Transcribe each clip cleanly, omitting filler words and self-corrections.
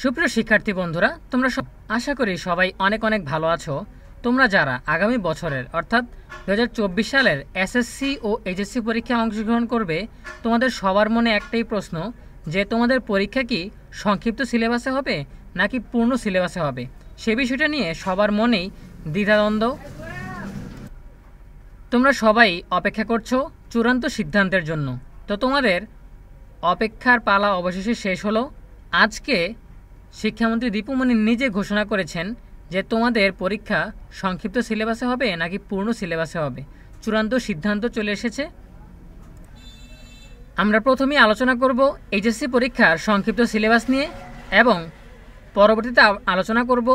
সুপ্রিয় শিক্ষার্থী বন্ধুরা, তোমরা আশা করি সবাই অনেক অনেক ভালো আছো। তোমরা যারা আগামী বছরের অর্থাৎ 2024 সালের এসএসসি ও এইচএসসি পরীক্ষায় অংশগ্রহণ করবে, তোমাদের সবার মনে একটাই প্রশ্ন যে তোমাদের পরীক্ষা কি সংক্ষিপ্ত সিলেবাসে হবে নাকি পূর্ণ সিলেবাসে হবে। সে বিষয়টা নিয়ে সবার মনেই দ্বিধাদ্বন্দ্ব। তোমরা সবাই অপেক্ষা করছো চূড়ান্ত সিদ্ধান্তের জন্য। তো তোমাদের অপেক্ষার পালা অবশেষে শেষ হলো। আজকে শিক্ষামন্ত্রী দীপু মনি নিজে ঘোষণা করেছেন যে তোমাদের পরীক্ষা সংক্ষিপ্ত সিলেবাসে হবে নাকি পূর্ণ সিলেবাসে হবে। চূড়ান্ত সিদ্ধান্ত চলে এসেছে। আমরা প্রথমেই আলোচনা করব এইচএসসি পরীক্ষার সংক্ষিপ্ত সিলেবাস নিয়ে এবং পরবর্তীতে আলোচনা করব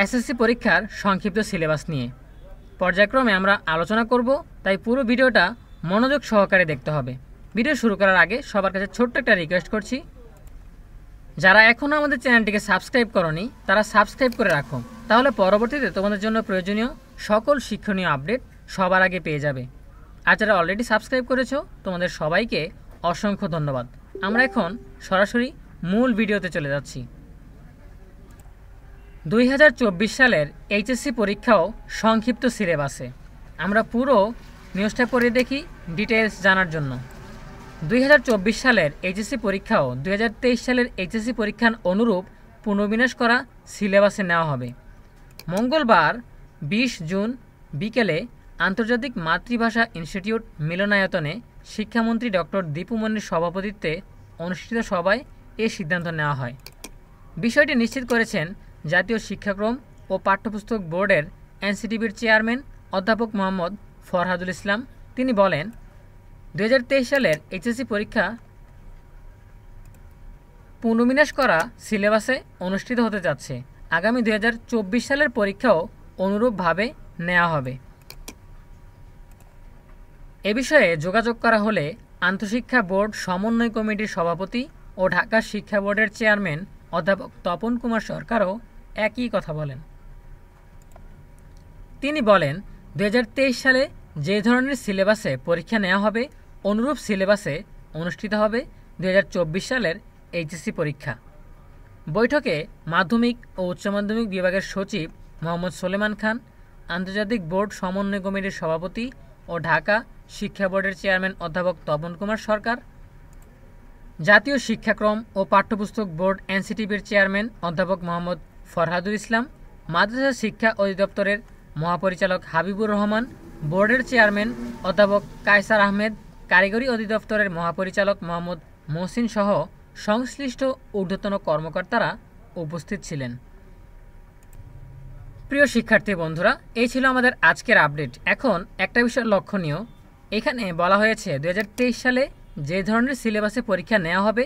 এসএসসি পরীক্ষার সংক্ষিপ্ত সিলেবাস নিয়ে। পর্যায়ক্রমে আমরা আলোচনা করব, তাই পুরো ভিডিওটা মনোযোগ সহকারে দেখতে হবে। ভিডিও শুরু করার আগে সবার কাছে ছোট্ট একটা রিকোয়েস্ট করছি, যারা এখনও আমাদের চ্যানেলটিকে সাবস্ক্রাইব করনি তারা সাবস্ক্রাইব করে রাখো, তাহলে পরবর্তীতে তোমাদের জন্য প্রয়োজনীয় সকল শিক্ষণীয় আপডেট সবার আগে পেয়ে যাবে। আর যারা অলরেডি সাবস্ক্রাইব করেছো তোমাদের সবাইকে অসংখ্য ধন্যবাদ। আমরা এখন সরাসরি মূল ভিডিওতে চলে যাচ্ছি। 2024 সালের এইচএসসি পরীক্ষাও সংক্ষিপ্ত সিলেবাসে। আমরা পুরো নিউজটা পড়ে দেখি ডিটেলস জানার জন্য। 2024 সালের এইচএসসি পরীক্ষাও 2023 সালের এইচএসসি পরীক্ষার অনুরূপ পুনর্বিন্যাস করা সিলেবাসে নেওয়া হবে। মঙ্গলবার 20 জুন বিকেলে আন্তর্জাতিক মাতৃভাষা ইনস্টিটিউট মিলনায়তনে শিক্ষামন্ত্রী ডক্টর দীপু মনির সভাপতিত্বে অনুষ্ঠিত সভায় এ সিদ্ধান্ত নেওয়া হয়। বিষয়টি নিশ্চিত করেছেন জাতীয় শিক্ষাক্রম ও পাঠ্যপুস্তক বোর্ডের এনসিটিবির চেয়ারম্যান অধ্যাপক মোহাম্মদ ফরহাদুল ইসলাম। তিনি বলেন, 2023 সালের এইচএসসি পরীক্ষা পুনর্বিন্যাস করা সিলেবাসে অনুষ্ঠিত হতে যাচ্ছে। আগামী 2024 সালের পরীক্ষাও অনুরূপভাবে নেওয়া হবে। এ বিষয়ে যোগাযোগ করা হলে আন্তঃশিক্ষা বোর্ড সমন্বয় কমিটির সভাপতি ও ঢাকা শিক্ষা বোর্ডের চেয়ারম্যান অধ্যাপক তপন কুমার সরকারও একই কথা বলেন। তিনি বলেন, 2023 সালে যে ধরনের সিলেবাসে পরীক্ষা নেওয়া হবে অনুরূপ সিলেবাসে অনুষ্ঠিত হবে 2024 সালের এইচএসসি পরীক্ষা। বৈঠকে মাধ্যমিক ও উচ্চ মাধ্যমিক বিভাগের সচিব মোহাম্মদ সোলেমান খান, আন্তর্জাতিক বোর্ড সমন্বয় কমিটির সভাপতি ও ঢাকা শিক্ষা বোর্ডের চেয়ারম্যান অধ্যাপক তপন কুমার সরকার, জাতীয় শিক্ষাক্রম ও পাঠ্যপুস্তক বোর্ড এনসিটিবির চেয়ারম্যান অধ্যাপক মোহাম্মদ ফরহাদুল ইসলাম, মাদ্রাসা শিক্ষা অধিদপ্তরের মহাপরিচালক হাবিবুর রহমান, বোর্ডের চেয়ারম্যান অধ্যাপক কায়সার আহমেদ, কারিগরি অধিদপ্তরের মহাপরিচালক মোহাম্মদ মহসিন সহ সংশ্লিষ্ট ঊর্ধ্বতন কর্মকর্তারা উপস্থিত ছিলেন। প্রিয় শিক্ষার্থী বন্ধুরা, এই ছিল আমাদের আজকের আপডেট। এখন একটা বিষয় লক্ষণীয়, এখানে বলা হয়েছে 2023 সালে যে ধরনের সিলেবাসে পরীক্ষা নেওয়া হবে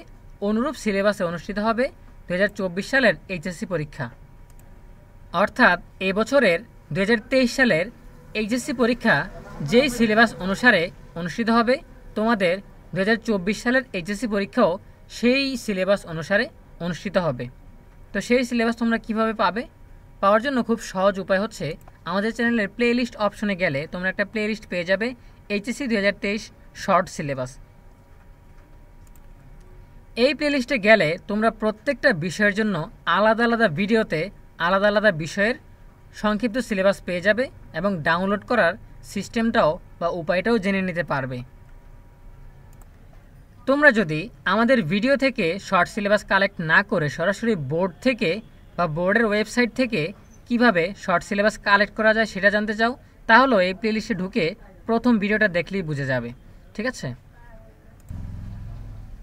অনুরূপ সিলেবাসে অনুষ্ঠিত হবে 2024 সালের এইচএসসি পরীক্ষা। অর্থাৎ এবছরের 2023 সালের এইচএসসি পরীক্ষা যেই সিলেবাস অনুসারে অনুষ্ঠিত হবে, তোমাদের 2024 সালের এইচএসসি পরীক্ষাও সেই সিলেবাস অনুসারে অনুষ্ঠিত হবে। তো সেই সিলেবাস তোমরা কিভাবে পাবে? পাওয়ার জন্য খুব সহজ উপায় হচ্ছে, আমাদের চ্যানেলের প্লেলিস্ট অপশনে গেলে তোমরা একটা প্লেলিস্ট পেয়ে যাবে এইচএসসি 2023 শর্ট সিলেবাস। এই প্লেলিস্টে গেলে তোমরা প্রত্যেকটা বিষয়ের জন্য আলাদা আলাদা ভিডিওতে আলাদা আলাদা বিষয়ের সংক্ষিপ্ত সিলেবাস পেয়ে যাবে এবং ডাউনলোড করার সিস্টেমটাও বা উপায়টাও জেনে নিতে পারবে। তোমরা যদি আমাদের ভিডিও থেকে শর্ট সিলেবাস কালেক্ট না করে সরাসরি বোর্ড থেকে বা বোর্ডের ওয়েবসাইট থেকে কিভাবে শর্ট সিলেবাস কালেক্ট করা যায় সেটা জানতে চাও, তাহলে এই প্লেলিস্টে ঢুকে প্রথম ভিডিওটা দেখলেই বুঝে যাবে। ঠিক আছে?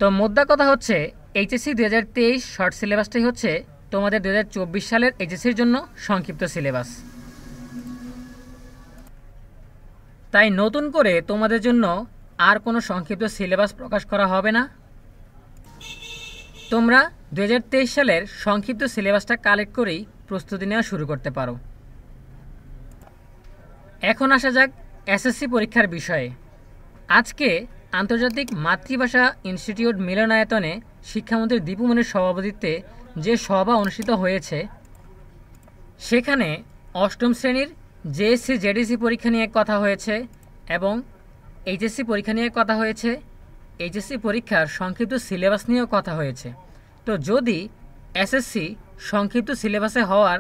তো মোদ্দা কথা হচ্ছে, এইচএসসি 2023 শর্ট সিলেবাসটাই হচ্ছে তোমাদের 2024 সালের এইচএসসির জন্য সংক্ষিপ্ত সিলেবাস। তাই নতুন করে তোমাদের জন্য আর কোনো সংক্ষিপ্ত সিলেবাস প্রকাশ করা হবে না। তোমরা 2023 সালের সংক্ষিপ্ত সিলেবাসটা কালেক্ট করেই প্রস্তুতি নেওয়া শুরু করতে পারো। এখন আসা যাক এসএসসি পরীক্ষার বিষয়ে। আজকে আন্তর্জাতিক মাতৃভাষা ইনস্টিটিউট মিলনায়তনে শিক্ষামন্ত্রী দীপু মনির সভাপতিত্বে যে সভা অনুষ্ঠিত হয়েছে, সেখানে অষ্টম শ্রেণীর জেএসসি জেডিসি পরীক্ষা নিয়ে কথা হয়েছে এবং এইচএসসি পরীক্ষা নিয়ে কথা হয়েছে। এইচএসসি পরীক্ষার সংক্ষিপ্ত সিলেবাস নিয়েও কথা হয়েছে। তো যদি এসএসসি সংক্ষিপ্ত সিলেবাসে হওয়ার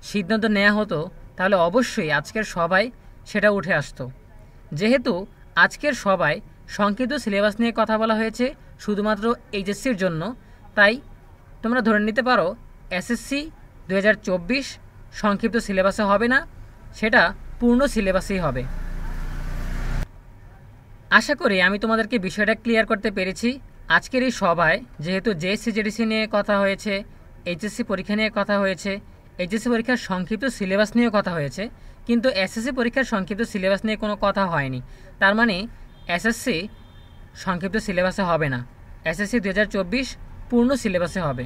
সিদ্ধান্ত নেওয়া হতো তাহলে অবশ্যই আজকের সভায় সেটা উঠে আসতো। যেহেতু আজকের সভায় সংক্ষিপ্ত সিলেবাস নিয়ে কথা বলা হয়েছে শুধুমাত্র এইচএসসির জন্য, তাই তোমরা ধরে নিতে পারো এসএসসি 2024 সংক্ষিপ্ত সিলেবাসে হবে না, সেটা পূর্ণ সিলেবাসেই হবে। আশা করি আমি তোমাদেরকে বিষয়টা ক্লিয়ার করতে পেরেছি। আজকের এই সভায় যেহেতু জেএসসি জেডিসি নিয়ে কথা হয়েছে, এইচএসসি পরীক্ষা নিয়ে কথা হয়েছে, এইচএসসি পরীক্ষার সংক্ষিপ্ত সিলেবাস নিয়েও কথা হয়েছে, কিন্তু এসএসসি পরীক্ষার সংক্ষিপ্ত সিলেবাস নিয়ে কোনো কথা হয়নি। তার মানে এসএসসি সংক্ষিপ্ত সিলেবাসে হবে না, এসএসসি 2024 পূর্ণ সিলেবাসে হবে।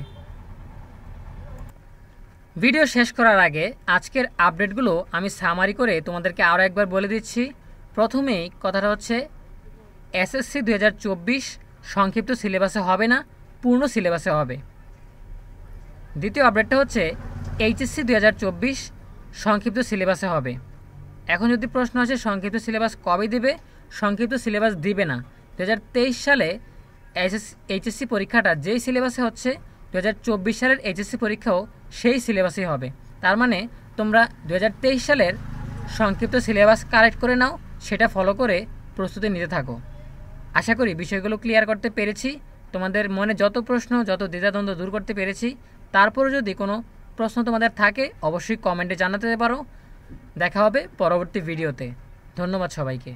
ভিডিও শেষ করার আগে আজকের আপডেটগুলো আমি সামারি করে তোমাদেরকে আরও একবার বলে দিচ্ছি। প্রথমেই কথাটা হচ্ছে এসএসসি 2024 সংক্ষিপ্ত সিলেবাসে হবে না, পূর্ণ সিলেবাসে হবে। দ্বিতীয় আপডেটটা হচ্ছে এইচএসসি 2024 সংক্ষিপ্ত সিলেবাসে হবে। এখন যদি প্রশ্ন আসে সংক্ষিপ্ত সিলেবাস কবে দিবে, সংক্ষিপ্ত সিলেবাস দিবে না। 2023 সালে এইচএসসি পরীক্ষাটা যেই সিলেবাসে হচ্ছে 2024 সালের এইচএসসি পরীক্ষাও সেই সিলেবাসই হবে। তার মানে তোমরা 2023 সালের সংক্ষিপ্ত সিলেবাস কালেক্ট করে নাও, সেটা ফলো করে প্রস্তুতি নিতে থাকো। আশা করি বিষয়গুলো ক্লিয়ার করতে পেরেছি, তোমাদের মনে যত প্রশ্ন যত দ্বিধাদ্বন্দ্ব দূর করতে পেরেছি। তারপরে যদি কোনো প্রশ্ন তোমাদের থাকে অবশ্যই কমেন্টে জানাতে পারো। দেখা হবে পরবর্তী ভিডিওতে। ধন্যবাদ সবাইকে।